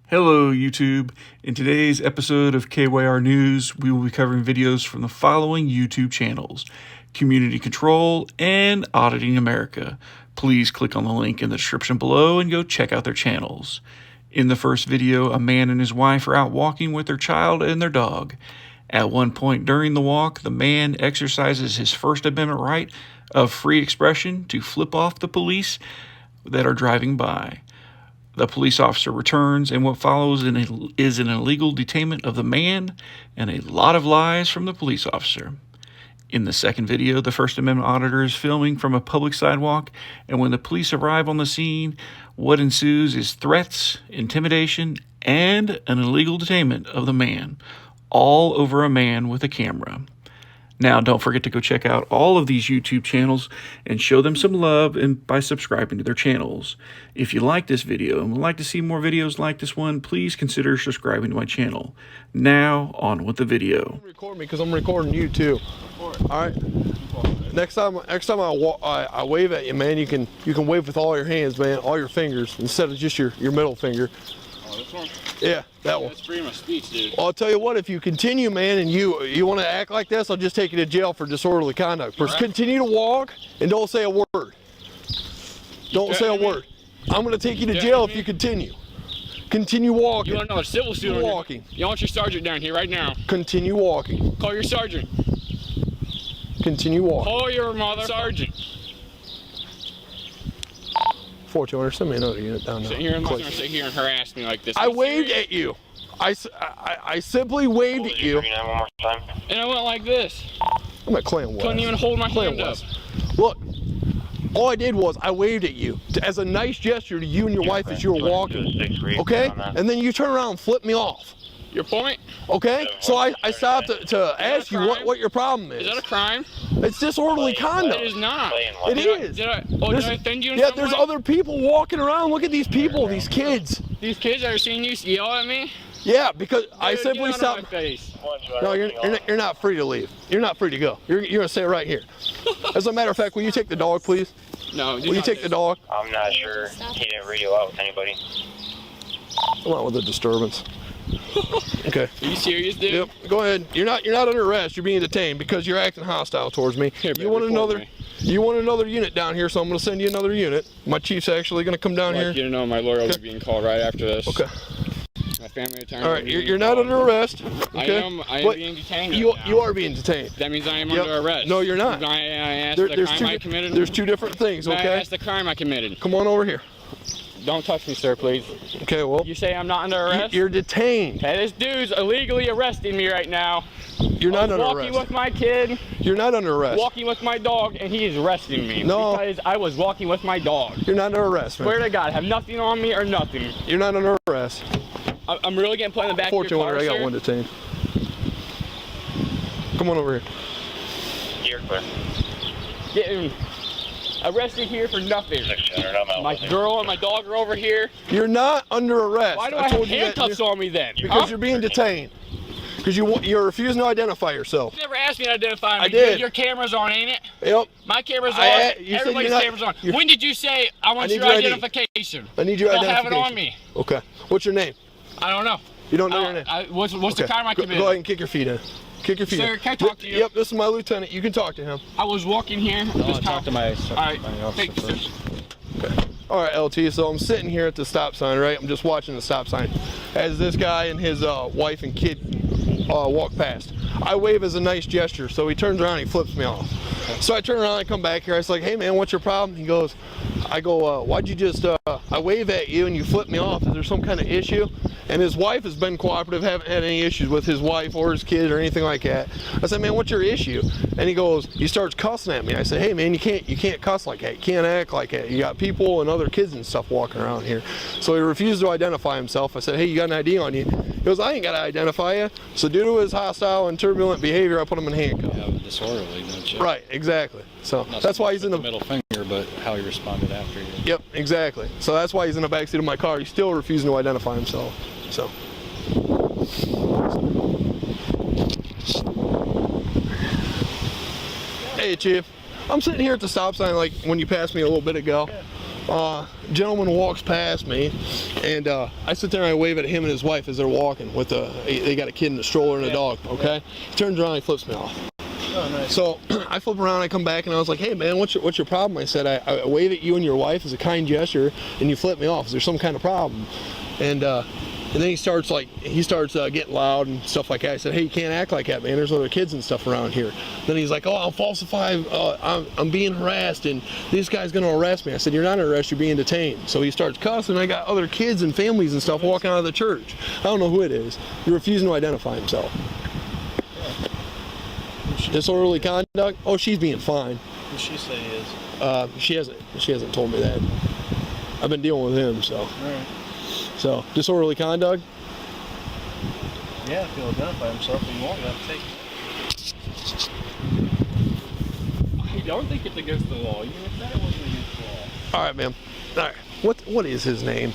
Hello YouTube. In today's episode of KYR News, we will be covering videos from the following YouTube channels: Community Control and Auditing America. Please click on the link in the description below and go check out their channels. In the first video, a man and his wife are out walking with their child and their dog. At one point during the walk, the man exercises his First Amendment right of free expression to flip off the police that are driving by. The police officer returns, and what follows is an illegal detainment of the man and a lot of lies from the police officer. In the second video, the First Amendment Auditor is filming from a public sidewalk, and when the police arrive on the scene, what ensues is threats, intimidation, and an illegal detainment of the man, all over a man with a camera. Now, don't forget to go check out all of these YouTube channels and show them some love by subscribing to their channels. If you like this video and would like to see more videos like this one, please consider subscribing to my channel. Now, on with the video. Record me because I'm recording you too. All right. Next time I wave at you, man, you can wave with all your hands, man, all your fingers instead of just your middle finger. Oh, this one? Yeah, that one. That's freedom of speech, dude. Well, I'll tell you what, if you continue, man, and you want to act like this, I'll just take you to jail for disorderly conduct. First, continue to walk and don't say a word. Don't say a word. I'm going to take you to jail if you continue. Continue walking. You want to know a civil suit? Walking. You want your sergeant down here right now. Continue walking. Call your sergeant. Continue walking. Call your mother sergeant. 4200, send me another unit down there. Sit here and listen or sit here and harass me like this. I waved at you. I simply waved at you. One more time. And I went like this. I'm at Clan West. Couldn't even hold my hand up. Look, all I did was I waved at you as a nice gesture to you and your wife as you were walking. Okay? And then you turn around and flip me off. Your point? Okay? So I stopped to ask you what your problem is. Is that a crime? It's disorderly conduct. It is not. It is. Did I offend you in Yeah, some there's way? other people walking around. Look at these people, these kids. These kids that are seeing you yell at me? Yeah, because I Dude, simply get out of stopped. my face. No, you're not free to leave. You're not free to go. You're gonna stay right here. As a matter of fact, will you take the dog, please? No. Will you take the dog? I'm not sure. He didn't radio out with anybody. Come on with the disturbance. Okay. Are you serious, dude? Yep. Go ahead. You're not under arrest. You're being detained because you're acting hostile towards me. Here, You want another unit down here, so I'm going to send you another unit. My chief's actually going to come down here. You to know my lawyer will be being called right after this. Okay. My family attorney. All right. You're not under arrest. Okay. I am being detained. You are being detained. That means I am under arrest. No, you're not. I asked the crime I committed. There's two different things. Okay. That's the crime I committed. Come on over here. Don't touch me, sir, please. Okay. Well. You say I'm not under arrest? You're detained. Hey, this dude's illegally arresting me right now. You're not under arrest. Walking with my kid. You're not under arrest. Walking with my dog, and he is arresting me. No. Because I was walking with my dog. You're not under arrest, man. Swear to God, I have nothing on me or nothing. You're not under arrest. I'm really getting put in the back of your car, I got one detained. Come on over here. You're clear. Getting arrested here for nothing. My girl and my dog are over here. You're not under arrest. Why do I have handcuffs on me then? Because you're being detained. Because you're refusing to identify yourself. You never asked me to identify me. I did. Your camera's on, ain't it? Yep. My camera's on. Everybody's camera's on. When did you say I want your identification? I need your identification. I'll have it on me. Okay. What's your name? I don't know. You don't know your name? What's the crime I committed? Go ahead and kick your feet in. Kick your feet in. Sir, can I talk to you? Yep, this is my lieutenant. You can talk to him. I was walking here. Talk to my Thank you, sir. Okay. All right, LT, so I'm sitting here at the stop sign, right? I'm just watching the stop sign as this guy and his wife and kid walk past. I wave as a nice gesture, so he turns around and he flips me off. So I turn around and come back here. I was like, hey, man, what's your problem? He goes, why'd you just, I wave at you and you flip me off. Is there some kind of issue? And his wife has been cooperative, haven't had any issues with his wife or his kid or anything like that. I said, man, what's your issue? And he starts cussing at me. I said, hey, man, you can't cuss like that. You can't act like that. You got people and other kids and stuff walking around here. So he refused to identify himself. I said, hey, you got an ID on you? He goes, I ain't got to identify you. So due to his hostile and turbulent behavior, I put him in handcuffs. Yeah, disorderly, don't you? Right, exactly. So that's why he's in the middle finger, but how he responded after you. Yep, exactly. So that's why he's in the backseat of my car. He's still refusing to identify himself. So. Hey, Chief. I'm sitting here at the stop sign like when you passed me a little bit ago. Gentleman walks past me, and I sit there and I wave at him and his wife as they're walking with they got a kid in a stroller and a dog. Okay, he turns around and he flips me off. Oh, nice. So I flip around, I come back, and I was like, "Hey man, what's your problem?" I said, "I wave at you and your wife as a kind gesture, and you flip me off. Is there some kind of problem?" And then he starts getting loud and stuff like that. I said, "Hey, you can't act like that, man. There's other kids and stuff around here." Then he's like, "Oh, I'll falsify. I'm being harassed, and this guy's going to arrest me." I said, "You're not arrested. You're being detained." So he starts cussing. I got other kids and families and stuff walking out of the church. I don't know who it is. He's refusing to identify himself. Disorderly conduct. Oh, she's being fine. Who does she say he is? She hasn't told me that. I've been dealing with him, so. All right. So disorderly conduct. Yeah, if he'll identify himself, he won't have to take it. I don't think it's against the law. Even if that wasn't against the law. All right, ma'am. All right. What is his name?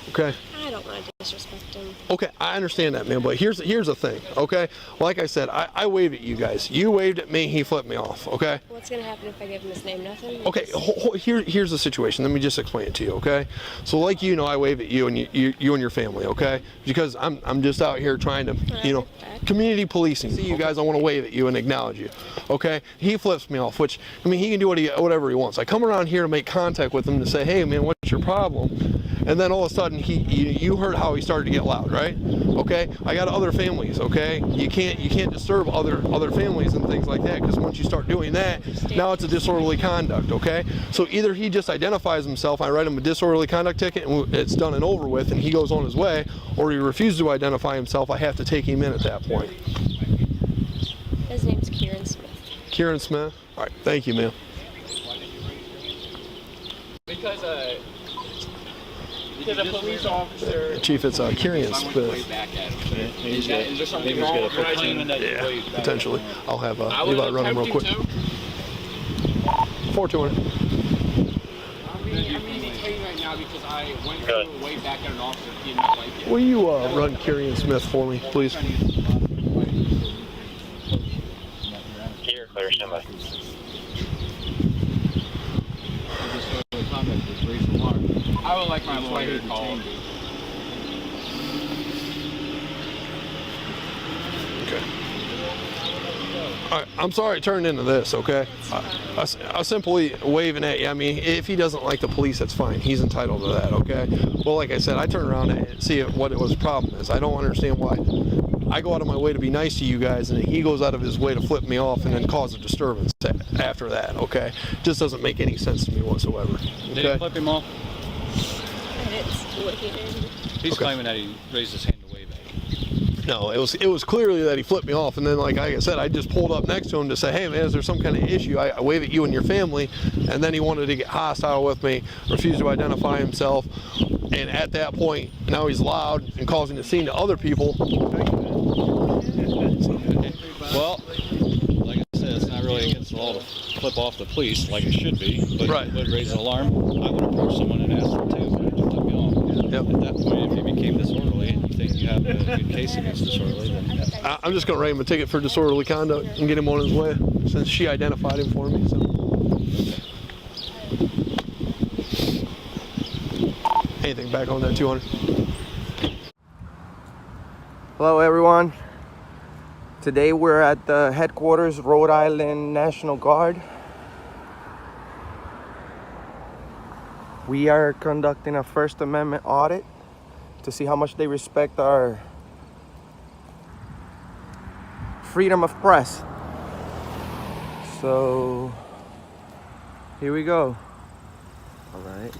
Okay. I don't want to disrespect him. Okay, I understand that, man, but here's the thing, okay? Like I said, I waved at you guys. You waved at me, he flipped me off, okay? What's going to happen if I give him his name? Nothing? Okay, here's the situation. Let me just explain it to you, okay? So like I wave at you and you and your family, okay? Because I'm just out here trying to, community policing. See you guys, I want to wave at you and acknowledge you, okay? He flips me off, which, I mean, he can do whatever he wants. I come around here to make contact with him to say, "Hey, man, what's your problem?" And then all of a sudden, you heard how he started to get loud, right? Okay, I got other families. Okay, you can't disturb other families and things like that, because once you start doing that, now it's a disorderly conduct. Okay, so either he just identifies himself, I write him a disorderly conduct ticket, and it's done and over with, and he goes on his way, or he refuses to identify himself. I have to take him in at that point. His name's Kieran Smith. Kieran Smith. All right, thank you, ma'am. Because a police officer. Chief, it's Kieran Smith. He's got a proclaiming that he waved back. Potentially. I'll have Levi run him real quick. 420. I'm being detained right now because I went through way back at an officer. He did not like it. Will you run Kieran Smith for me, please? Here, clear, somebody. I would like my lawyer called. Okay. All right, I'm sorry it turned into this, okay? I simply waving at you. I mean, if he doesn't like the police, that's fine. He's entitled to that, okay? Well, like I said, I turned around and see what his problem is. I don't understand why. I go out of my way to be nice to you guys, and he goes out of his way to flip me off and then cause a disturbance after that, okay? Just doesn't make any sense to me whatsoever. Okay? Did he flip him off? I didn't see what he did. He's claiming that he raised his hand to wave at you. No, it was clearly that he flipped me off, and then like I said, I just pulled up next to him to say, "Hey man, is there some kind of issue?" I wave at you and your family, and then he wanted to get hostile with me, refused to identify himself, and at that point, now he's loud and causing a scene to other people. Well, like I said, it's not really against the law to flip off the police like it should be, but Right. it would raise an alarm. I would approach someone and ask them to flip me off. Yep. At that point, if he became disorderly and you think you have a good case against disorderly, then I'm just going to write him a ticket for disorderly conduct and get him on his way, since she identified him for me. So. Anything back on that 200? Hello everyone. Today we're at the headquarters, Rhode Island National Guard. We are conducting a First Amendment audit to see how much they respect our freedom of press. So here we go. All right.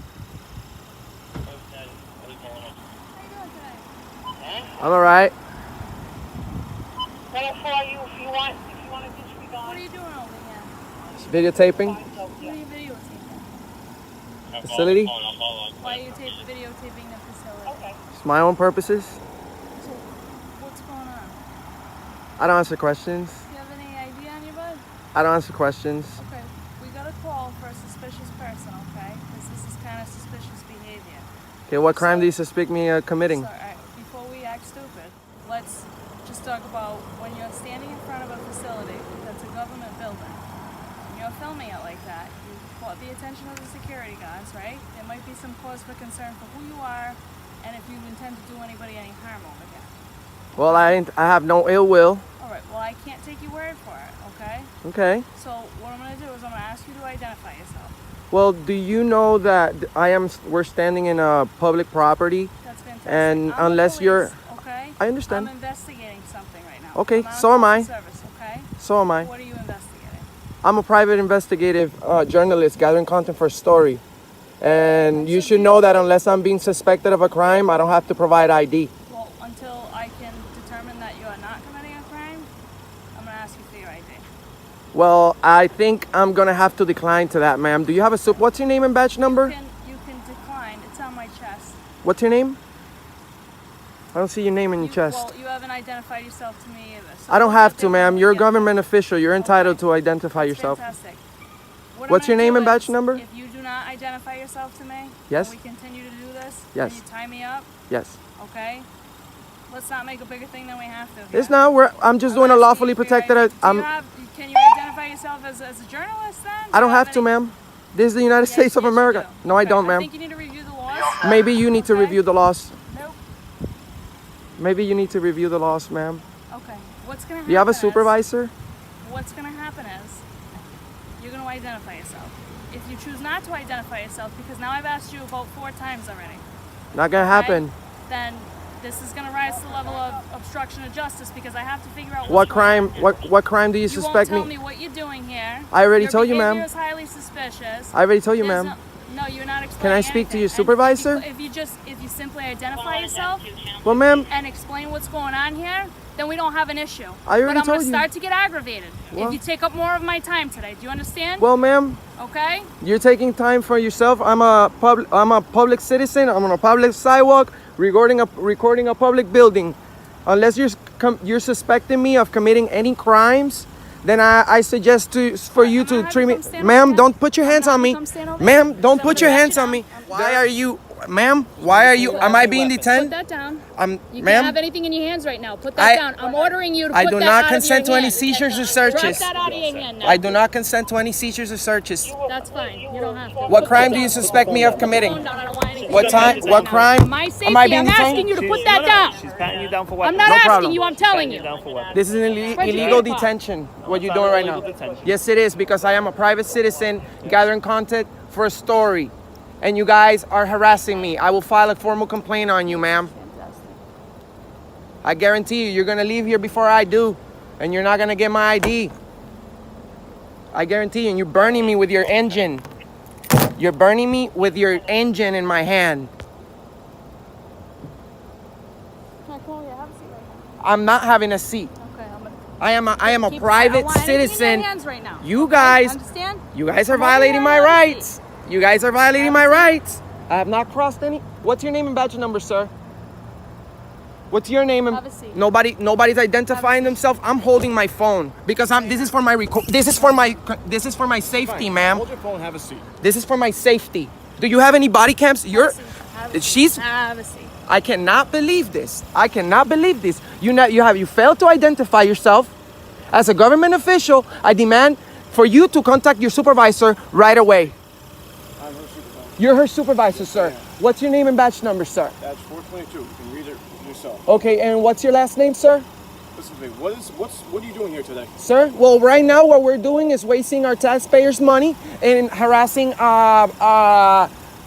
I'm all right. What for you if you want to disregard. What are you doing over here? It's videotaping. What are you videotaping? Facility. Why are you videotaping the facility? Okay. It's my own purposes. So, what's going on? I don't answer questions. Do you have any ID on your butt? I don't answer questions. Okay, we got a call for a suspicious person, okay? Because this is kind of suspicious behavior. Okay, what crime do you suspect me of committing? So, alright, before we act stupid, let's just talk about when you're standing in front of a facility that's a government building, and you're filming it like that, you brought the attention of the security guards, right? There might be some cause for concern for who you are and if you intend to do anybody any harm over here. Well, I have no ill will. All right, well, I can't take your word for it, okay? Okay. So what I'm going to do is I'm going to ask you to identify yourself. Well, do you know that we're standing in a public property? That's fantastic. And I'm unless the you're... police, okay? I understand. I'm investigating something right now. Okay, I'm on so am I. Service, okay? So am I. What are you investigating? I'm a private investigative journalist gathering content for a story. And you should know that unless I'm being suspected of a crime, I don't have to provide ID. Well, until I can determine that you are not committing a crime, I'm going to ask you for your ID. Well, I think I'm gonna have to decline to that, ma'am. Do you have a what's your name and badge number? You can decline. It's on my chest. What's your name? I don't see your name in your chest. Well, you haven't identified yourself to me either. So I don't have to, ma'am. You're a Yeah. government official. You're entitled to identify That's yourself. fantastic. What What's I'm your gonna name do and badge is, number? If you do not identify yourself to me, Yes. and we continue to do this, Yes. and you tie me up, Yes. okay? Let's not make a bigger thing than we have to. It's here. not. I'm just doing a asking lawfully you for your protected. ID. I'm. Can you identify yourself as a journalist then? I don't Do you have to, any- ma'am. This is the United Yes, States of yes, you America. do. No, I Okay, don't, I ma'am. think you need to review the laws. Maybe you need to Okay. review the laws. Nope. Maybe you need to review the laws, ma'am. Okay. What's gonna happen? Do you have a is- supervisor? What's gonna happen is you're gonna identify yourself. If you choose not to identify yourself, because now I've asked you about 4 times already, Not gonna happen. then this is gonna rise to the level of obstruction of justice because I have to figure out What what's going crime? on here. What crime do you You suspect won't tell me? me what you're doing here. I already Your told you, behavior ma'am. is highly suspicious. I already told you, There's ma'am. No, you're not explaining. Can I speak to your anything. And supervisor? If you simply identify yourself Well, ma'am, and explain what's going on here, then we don't have an issue. I already but I'm told gonna you. start to get aggravated Well- if you take up more of my time today. Do you understand? well, ma'am, Okay. you're taking time for yourself. I'm a public citizen. I'm on a public sidewalk recording a public building. Unless you're suspecting me of committing any crimes, then I suggest for you I'm gonna to have treat you me. come stand Ma'am, over don't put your hands I'm on me. gonna come stand over Ma'am, there. don't So put your back hands it on up. me. Why are you, ma'am? Why are you? Am I being Put detained? that down. You can't Ma'am, have anything in your hands right now. Put that down. I'm ordering you to I put do that not out consent of to your any hand. seizures or Drop searches. that out of your hand now. I do not consent to any seizures or searches. That's fine. You don't have to. What crime do you suspect me of committing? Phone down. I don't want anything What in your time? hands What right now. crime? My safety. Am I being I'm detained? asking you to put that down. She's patting you down for I'm weapons. not No asking problem. you. I'm telling you. Down for weapons. This is an illegal detention. What you're doing right now? illegal detention. Yes, it is, because I am a private citizen gathering content for a story, and you guys are harassing me. I will file a formal complaint on you, ma'am. I guarantee you're gonna leave here before I do, and you're not gonna get my ID. I guarantee you, and you're burning me with your engine. You're burning me with your engine in my hand. Can I come over here? Have a seat right I'm not having a seat. now. Okay. I'm gonna I am a keep- I private don't want anything in citizen. your hands right now. You Okay? guys, Understand? you guys are Come over violating here my and have a rights. You guys are violating my rights. I have not crossed any. What's your name and badge number, sir? What's your name and Have a seat. nobody's identifying themselves. I'm holding my phone because this is for my safety, ma'am. Hold your phone, have a seat. This is for my safety. Do you have any body cams? Have a seat. Have a seat. I cannot believe this. I cannot believe this. You failed to identify yourself as a government official. I demand for you to contact your supervisor right away. I'm her supervisor. You're her supervisor, sir. What's your name and badge number, sir? That's 422. You can read it yourself. Okay, and what's your last name, sir? Listen to me. What are you doing here today? Sir, well, right now what we're doing is wasting our taxpayers' money and harassing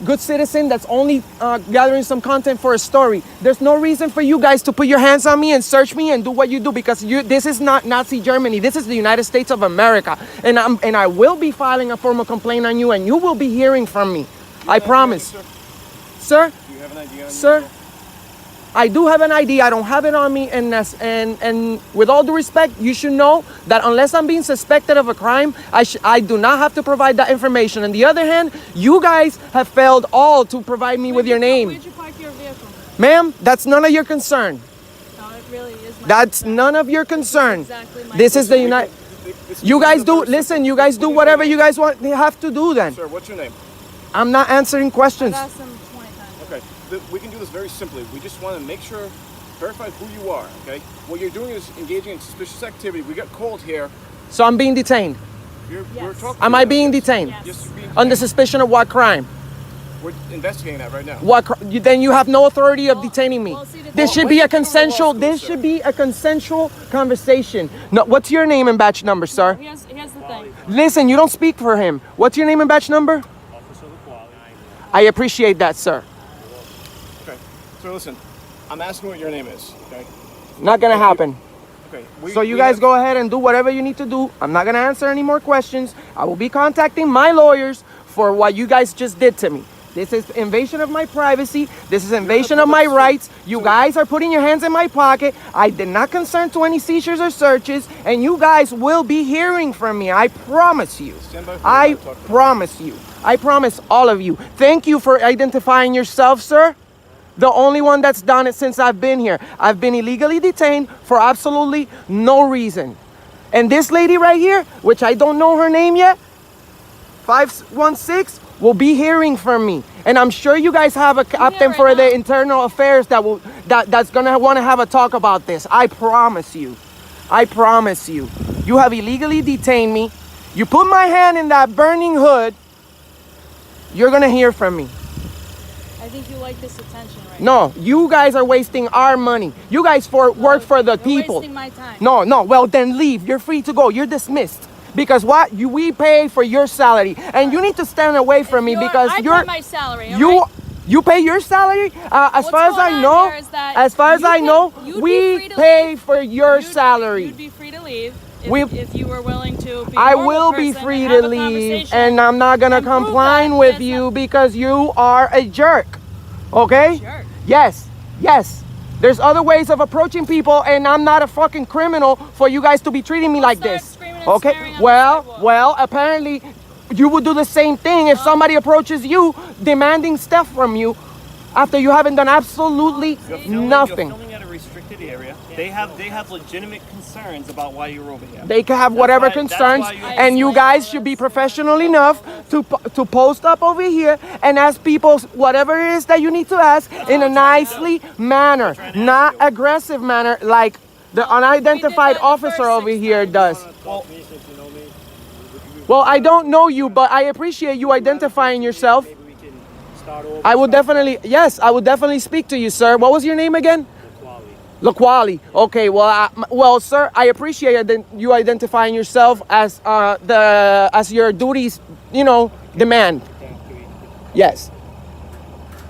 good citizen that's only gathering some content for a story. There's no reason for you guys to put your hands on me and search me and do what you do, because this is not Nazi Germany. This is the United States of America, and I will be filing a formal complaint on you, and you will be hearing from me. I promise. Sir, Do you have an idea on sir, you? I do have an ID. I don't have it on me, and with all due respect, you should know that unless I'm being suspected of a crime, I do not have to provide that information. On the other hand, you guys have failed all to provide me with your name. Where'd you park your vehicle? Ma'am, that's none of your concern. No, it really is my That's concern. none of your concern. Exactly my This is the United. Listen, You guys do, first- listen, you guys do whatever you guys want. You have to do then. Sir, what's your name? I'm not answering questions. I've asked him 20 times. Okay, we can do this very simply. We just want to make sure, verify who you are, okay? What you're doing is engaging in suspicious activity. We got called here. So I'm being detained. We're talking. Am I being detained? Yes. Yes, you're being Under detained. suspicion of what crime? We're investigating that right now. Then you have no authority of detaining me. well, see, the This thing- should be a When did you go to law consensual. school, This sir? should be a consensual conversation. No, what's your name and batch number, sir? Here's the thing. Listen, you don't speak for him. What's your name and batch number? I appreciate that, sir. Okay. So listen, I'm asking what your name is. Okay. Not gonna happen. Okay. So you guys go ahead and do whatever you need to do. I'm not gonna answer any more questions. I will be contacting my lawyers for what you guys just did to me. This is invasion of my privacy. This is invasion of my rights. You guys are putting your hands in my pocket. I did not consent to any seizures or searches, and you guys will be hearing from me. I promise you. I promise you. I promise all of you. Thank you for identifying yourself, sir. The only one that's done it since I've been here. I've been illegally detained for absolutely no reason. And this lady right here, which I don't know her name yet, 516, will be hearing from me. And I'm sure you guys have a captain right for now. the internal affairs that's gonna wanna have a talk about this. I promise you. I promise you. You have illegally detained me. You put my hand in that burning hood, you're gonna hear from me. I think you like this attention right No, you guys are wasting our money. You guys work for the You're people. wasting my time. No, well then leave. You're free to go. You're dismissed. Because we pay for your salary, and you need to stand away from me because I you're pay my salary. all right? you pay your salary. As What's far as going I on know, here is that as far as you I can- know, you'd be we free to pay leave. for your You'd salary. be free to leave if you were willing to be a I normal will be person free and to have a leave, conversation and I'm not gonna and prove comply that with that's you not- because you are a jerk. Okay? Jerk. Yes. There's other ways of approaching people, and I'm not a fucking criminal for you guys to be treating me like start this. screaming and Okay? swearing on the sidewalk. Well, apparently you would do the same thing if somebody approaches you demanding stuff from you after you haven't done absolutely nothing. You're filming at a restricted area. They have legitimate concerns about why you're over here. They can have whatever That's concerns, why you- and you guys should be professional enough to post up over here and ask people whatever it is that you need to ask in a nicely manner, not aggressive manner like the unidentified officer over here does. Well, I don't know you, but I appreciate you identifying yourself. I would definitely speak to you, sir. What was your name again? Laquali. Okay, well, sir, I appreciate you identifying yourself as your duties, demand. Yes.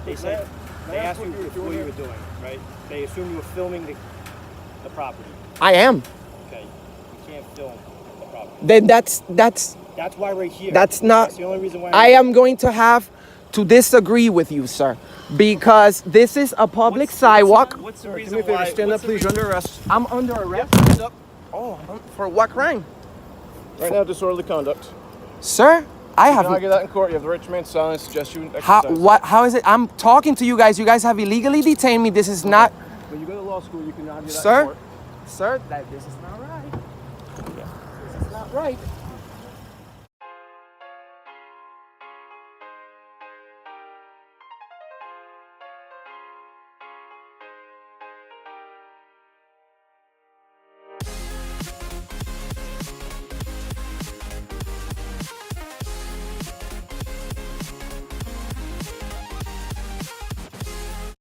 They said they asked you what you were doing, right? They assumed you were filming the property. I am. Okay, you can't film the property. Then that's That's why we're here. That's not. That's the only reason why. I am going to have to disagree with you, sir, because this is a public sidewalk. What's the Do reason me a favor, why? stand up, please. You're under arrest. I'm under arrest. Stand up. Oh, for what crime, Right now, disorderly conduct. sir? I You can have. argue that in court. You have the right to remain silent. Suggest you How? exercise What? that. How is it? I'm talking to you guys. You guys have illegally detained me. This is not, When you go to law school, you can argue that in sir. court. Sir, this is not right. This is not right.